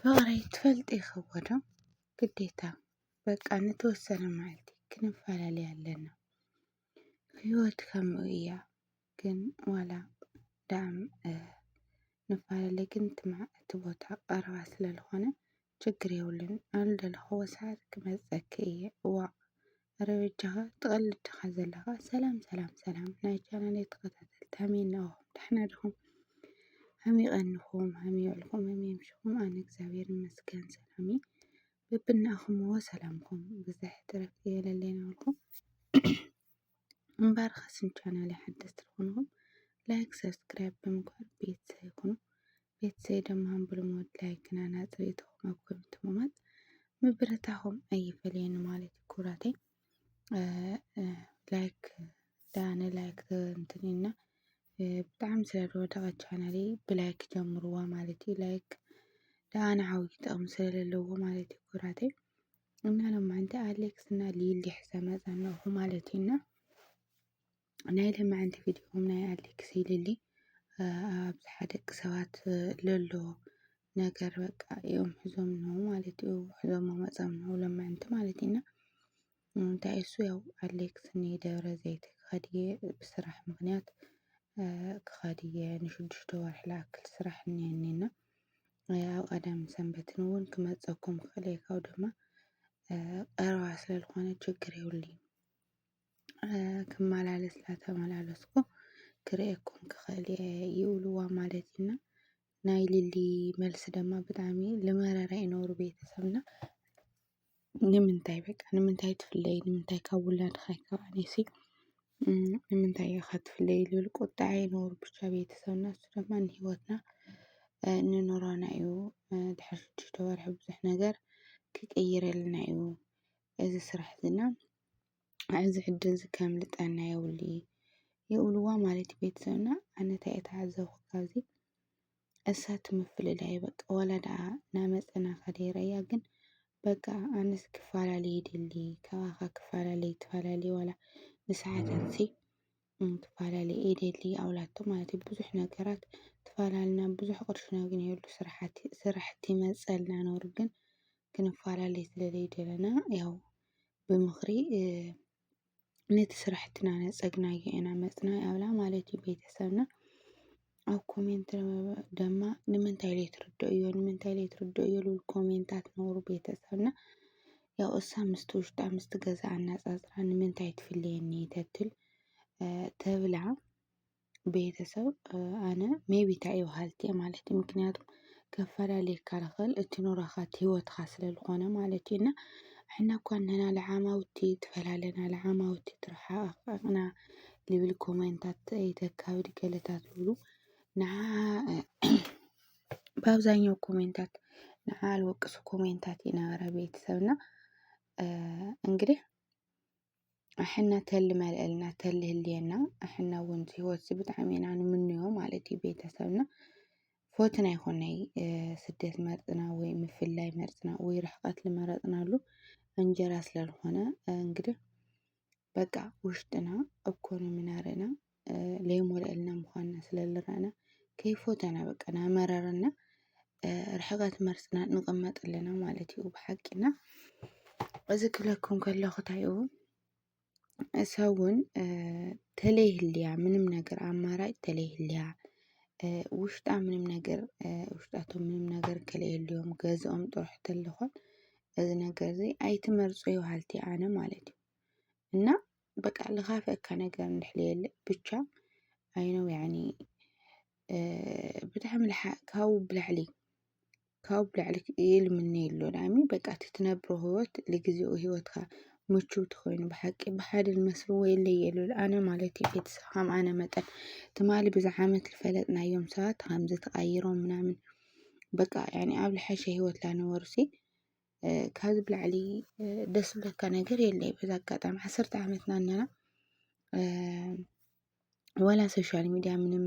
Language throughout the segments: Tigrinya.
ፍቅረይ ትፈልጥ ይኸወዶ ግዴታ በቃ ንትወሰነ መዓልቲ ክንፈላለ ኣለና ህይወት ከምኡ እያ ግን ዋላ ዳም ንፈላለ ግን እቲ ቦታ ቀረባ ስለዝኾነ ችግር የብሉን አልደለኽዎ ሰዓት ክመፀኪ እየ ረበጃኻ ትቐልድ ዲኻ ዘለኻ ሰላም ሰላም ሰላም ናይ ቻናለይ ተኸታተልቲ ከመይ ኢኹም ደህና ዲኹም ከመይ ቀኒኹም ከመይ ውዕልኩም ከመይ ኣምሽኹም ኣነ እግዚአብሔር ይመስገን ሰላም እየ በብናኹምዎ ሰላምኩም ብዙሕ ትረፍ የለለይ ናበልኩም እምበር ኸስን ቻናለይ ሓደስቲ ዝኾንኩም ላይክ ሰብስክራይብ ብምግባር ቤተሰብ ይኹኑ ቤተሰብ ድማ ብልሙድ ላይክና ናፅሬትኩም ኣብ ኮሜንት ምቕማጥ ምብረታኹም ኣይፈልየኒ ማለት እዩ ኩራተይ ላይክ ዳነ ላይክ እንትን ኢልና ብጣዕሚ ስለዝወደቐት ቻናለይ ብላይክ ጀምርዋ ማለት እዩ ላይክ ዳነ ዓብዪ ጥቕሚ ስለለዎ ማለት እዩ ኩራተይ እና ሎማዓንቲ ኣሌክስ እና ሊሊ ሕዛ መፃእኒኹ ማለት እዩ እና ናይ ሎማዓንቲ ቪድዮም ናይ ኣሌክስ ሊሊ ኣብዝሓ ደቂ ሰባት ለሎ ነገር በቃ እዮም ሒዞም ነው ማለት እዩ ሒዞም መፅኦም ነው ሎማዓንቲ ማለት እዩ እና እንታይ እሱ ያው ኣሌክስ ደብረ ዘይት ክኸድየ ብስራሕ ምክንያት ክኸድየ ንሽዱሽተ ወርሒ ዝኣክል ስራሕ እኒአኒና ኣብ ቀዳምን ሰንበትን እውን ክመፀኩም ክኽእል እየ ካብኡ ድማ ቀረባ ስለዝኾነ ችግር የብሉን ክመላለስ እናተመላለስኩ ክሪአኩም ክኽእል እየ ይብልዋ ማለት እዩ እና ናይ ሊሊ መልሲ ድማ ብጣዕሚ ዝመረረ እዩ ነይሩ ቤተሰብና ንምንታይ በቃ ንምንታይ ትፍለይ ንምንታይ ካብ ውላድኻ ኣይከባንየሲ ንምንታይ ኢኻ ትፍለይ ዝብል ቁጣዕ እዩ ነይሩ ብቻ ቤተሰብና እሱ ድማ ንሂወትና ንኑሮና እዩ ድሕሪ 6 ወርሒ ብዙሕ ነገር ክቅይረልና እዩ እዚ ስራሕ እዚና እዚ ዕድል እዚ ከምልጠና የብሉ ይብልዋ ማለት እዩ ቤተሰብና ኣነ እንታይ እየ ተዓዘብኩ ካብዚ እሳ ትምፍልላይ በቃ ዋላ ደኣ ናመፀና ከደይረያ ግን በቃ ኣነስ ክፈላለ ይደሊ ካባኻ ክፈላለ ትፈላለ ዋላ ንሰዓታት ክፈላለ ይደሊ ኣውላቶ ማለት እዩ ብዙሕ ነገራት ትፈላለና ብዙሕ ቅርሺ ነግንየሉ ስራሕቲ ይመፀልና ነይሩ ግን ክንፈላለ ስለዘይደለና ያው ብምኽሪ ነቲ ስራሕትና ነፀግናዮ ኢና መፅና ኣብላ ማለት እዩ ቤተሰብና ኣብ ኮሜንት ድማ ንምንታይ ዘይትርድእዮ ዝብሉ ኮሜንታት ነይሩ ቤተሰብና ያው እሳ ምስቲ ውሽጣ ምስቲ ገዛ ኣናፃፅራ ንምንታይ ትፍለየኒ ተትብል ተብላ ቤተሰብ ኣነ ሜቢ እንታይ እዩ በሃልቲ እየ ማለት እዩ ምክንያቱም ከፈላለየካ ዝኽእል እቲ ኑሮኻ ሂወትካ ስለዝኾነ ማለት እዩ እና ሕና እኳ ንሕና ለዓማውቲ ትፈላለና ለዓማውቲ ትረሓቕና ዝብል ኮሜንታት ተካብድ ገለታት ዝብሉ ንዓ በአብዛኛው ኮሜንታት ንዓ ዝወቅሱ ኮሜንታት ይነበረ ቤተሰብና እንግዲህ ኣሕና ተልመልአልና ተልህልየና ኣሕና እውን ህይወት ብጣዕሚ ኢና ንምንዮ ማለት እዩ ቤተሰብና ፎትን ኣይኮነይ ስደት መርፅና ወይ ምፍላይ መርፅና ወይ ርሕቐት ዝመረፅናሉ እንጀራ ስለዝኾነ እንግዲህ በቃ ውሽጥና እኮነ ምናረና ለይሞልአልና ምዃንና ስለዝረአና ከይፎተና በቃ ናመረረና ርሕቐት መርፅና ንቕመጥ ኣለና ማለት እዩ ብሓቂና እዚ ክብለኩም ከለኹ እንታይ እዩ ሰብ እውን ተለይህልያ ምንም ነገር ኣማራጭ ተለይህልያ ውሽጣ ምንም ነገር ውሽጣቶም ምንም ነገር ከለይህልዮም ገዝኦም ጥራሕ ተለኾን እዚ ነገር እዚ ኣይትመርፆ ይበሃልቲ ኣነ ማለት እዩ እና በቃ ዝኻፈአካ ነገር እንድሕልየለ ብቻ ኣይነው ያኒ ብጣዕሚ ካብኡ ብላዕሊ ይልምነ የሎ ዳኣሚ በቃ ትነብሮ ህይወት ለግዚኡ ህይወትካ ምቹው ተኾይኑ ብሓቂ ብሓደ ዝመስልዎ የለየሉ ኣነ ማለት እዩ ቤተሰብ ከም ኣነ መጠን ትማሊ ብዛ ዓመት ዝፈለጥናዮም ሰባት ከምዚ ተቐይሮም ምናምን በቃ ያኒ ኣብ ዝሓሸ ህይወት ላነበሩሲ ካብዚ ብላዕሊ ደስ ዝብለካ ነገር የለይ በዚ ኣጋጣሚ 10 ዓመትና እኒአና ወላ ሶሻል ሚድያ ምንም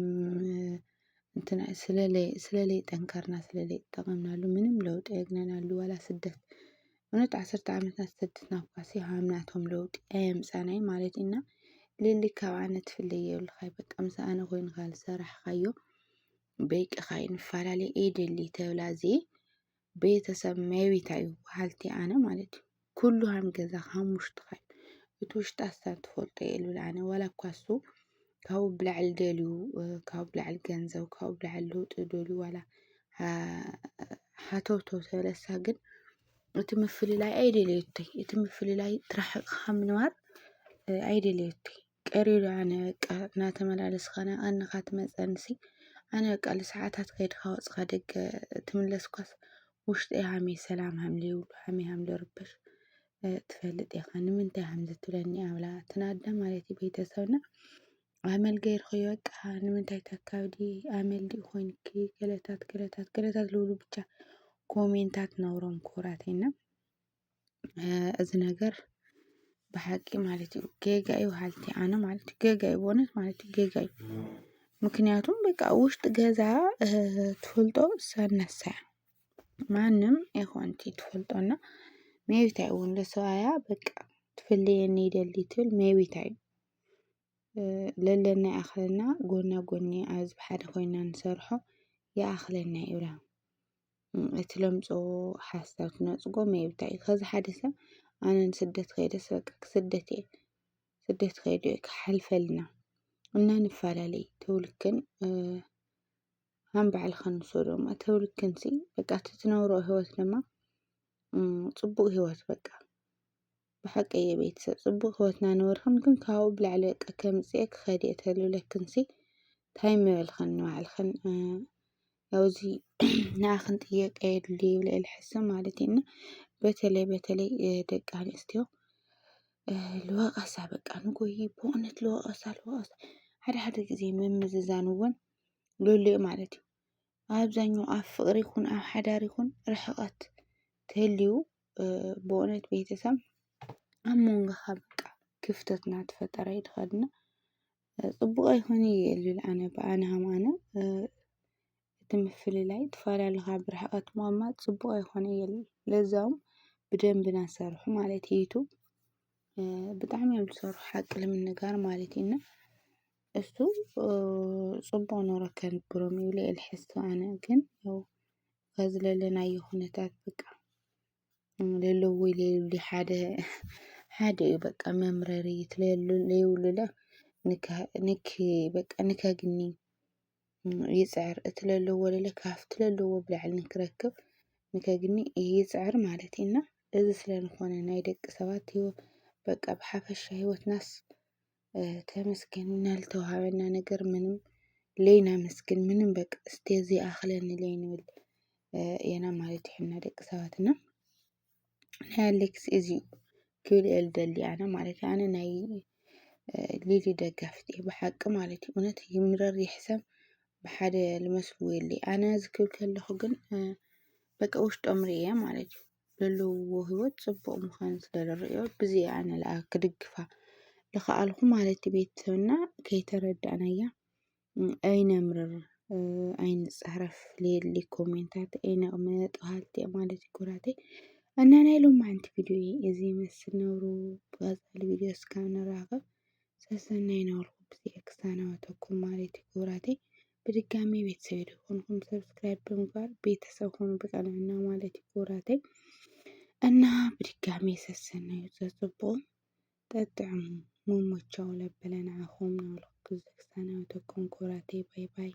እንትና ስለለይ ጠንከርና ስለለይ ጠቐምናሉ ምንም ለውጢ የግነናሉ ወላ ስደት እውነት 10 ዓመታት ስደትና ኳሲ ሃምናቶም ለውጢ ኣየምፃናይ ማለት ኢና ሊሊ ካብ ኣነ ትፍለይ የብልኻይ በቃ ምስ ኣነ ኮይንካ ዝሰራሕካዮ በይቅኻ ንፈላለየ እየደሊ ተብላ እዚ ቤተሰብ መቤታዩ በሃልቲ ኣነ ማለት እዩ ኩሉ ሃም ገዛ ሃም ውሽጥኻ እቲ ውሽጣ እሳን ትፈልጦ የልብል ኣነ ዋላ እኳ እሱ ካብኡ ብላዕሊ ደልዩ ካብኡ ብላዕሊ ገንዘብ ካብኡ ብላዕሊ ለውጢ ደልዩ ዋላ ሓተውቶ ተበለሳ ግን እቲ ምፍልላይ ኣይደልዮተይ እቲ ምፍልላይ ትራሕቕኻ ምንባር ኣይደልዮተይ ቀሪሩ ኣነ በቃ እናተመላለስኻ ናቐንኻ ትመፀንሲ ኣነ በቃ ለሰዓታት ከይድኻ ወፅኻ ደገ ትምለስኳስ ውሽጢ ሃመይ ሰላም ሃም ዘይብሉ ሃመይ ሃም ዝርበሽ ትፈልጥ ኢኻ ንምንታይ ሃም ዝትብለኒ ኣብላ ትናዳ ማለት እዩ ቤተሰብና ኣመል ገይርኸዮ በቃ ንምንታይ ተካብዲ ኣመል ዲ ኮይንኪ ገለታት ልብሉ ብቻ ኮሜንታት ነውሮም ኮራቴና እዚ ነገር ብሓቂ ማለት እዩ ጌጋ እዩ ሃልቲ ኣነ ማለት እዩ ጌጋ እዩ በእውነት ማለት እዩ ጌጋ እዩ ምክንያቱም በቃ ውሽጢ ገዛ ትፈልጦ ሰነሳ ማንም ይኾንቲ ትፈልጦና መቤታይ እውን ለሰባያ በቃ ትፍልየኒ ይደሊ ትብል መቤታይ ለለና ኣኽለና ጎና ጎኒ ኣብዚ ብሓደ ኮይና ንሰርሖ ይኣኽለና ይብላ እቲ ለምጾ ሓሳብ ትነጽጎ መቤታይ ከዚ ሓደ ሰብ ኣነ ንስደት ከይደስ በቃ ክስደት እየ ስደት ከይዱ ክሓልፈልና እና ንፈላለይ ተውልክን ሃም ባዕልኸን ንሶዶማ ተውልክንሲ በቃ ትትነብሮ ህይወት ድማ ጽቡቕ ህይወት በቃ ብሓቂ የቤተሰብ ጽቡቕ ህይወትና ነበርክን ግን ካብኡ ብላዕሊ በቃ ከምጽእ ክኸድ ተልብለክንሲ ታይ ምበልኽን ንባዕልኽን ያውዚ ንኣኽን ጥየቀ የድሊ ይብል ሕሰብ ማለት ኢና በተለይ ደቂ ኣንስትዮ ልወቐሳ በቃ ንጎይ በእውነት ልወቐሳ ሓደ ግዜ ምምዝዛን እውን ልልእ ማለት እዩ ኣብዛኛው ኣብ ፍቅሪ ይኹን ኣብ ሓዳር ይኹን ርሕቐት ተልዩ በእውነት ቤተሰብ ኣብ መንጎኻ በቃ ክፍተት እናተፈጠረ ይድኸድና ጽቡቕ ኣይኮነ የልብል ኣነ ብኣነ ሃማነ እቲ ምፍልላይ ትፈላለኻ ብርሕቐት ምቕማጥ ጽቡቕ ኣይኮነ የልብል ለዛውም ብደንብ ናሰርሑ ማለት እዩ ብጣዕሚ እዮም ዝሰርሑ ሓቂ ለምንጋር ማለት ኢና እሱ ጽቡቕ ኖሮ ከንብሮም ይብል ልሕስ ኣነ ግን ያው ከዝለለናዮ ኩነታት በቃ ለለዎ ለይብሉ ሓደ እዩ በቃ መምረሪ ለይብሉለ በቃ ንከግኒ ይጽዕር እቲ ለለዎ ለለ ካፍቲ ለለዎ ብላዕሊ ንክረክብ ንከግኒ ይጽዕር ማለት ኢና እዚ ስለንኾነ ናይ ደቂ ሰባት ህይወት በቃ ብሓፈሻ ህይወትናስ ተመስገን እናልተውሃበና ነገር ምንም ለይና መስግን ምንም በቃ እስቲ ኣኽለኒ ለይንብል የና ማለት ይሕና ደቂ ሰባትና ናይ ኣሌክስ እዚዩ ክብል የልደሊ ኣነ ማለት ኣነ ናይ ሊሊ ደጋፊት እየ ብሓቂ ማለት እዩ እውነት ይምረር ይሕሰብ ብሓደ ልመስልዎ የለ ኣነ ዝክብል ከለኹ ግን በቃ ውሽጦም ርእየ ማለት እዩ ለለዎ ህይወት ጽቡቕ ምዃኑ ስለልርእዮ ብዚ ኣነ ለኣ ክድግፋ ልኸኣልኹ ማለት ቤተሰብና ከይተረዳእናያ ኣይነምርር ኣይንጽሕረፍ ለየድሊ ኮሜንታት ኣይነቕመጥ ሃልቲ ማለት ይኩራተይ እና ናይ ሎማዓንቲ ቪድዮ እዚ ይመስል ነብሩ ብቐጻሊ ቪድዮ እስካብ ንራኸብ ሰሰናይ ነበርኩ ብዚኣ ክሳናወተኩም ማለት ይኩራተይ በድጋሚ ቤተሰብ ይደኾንኩም ሰብስክራይብ ብምግባር ቤተሰብ ሆኑ ብቀናና ማለት ይኩራተይ እና በድጋሚ ሰሰናይ ዘጽቡቕ ጠጥዕሙ መሞቻው ለበለና ኣኹም ነብልኩ ክሳናወተኩም ኩራተይ ባይ ባይ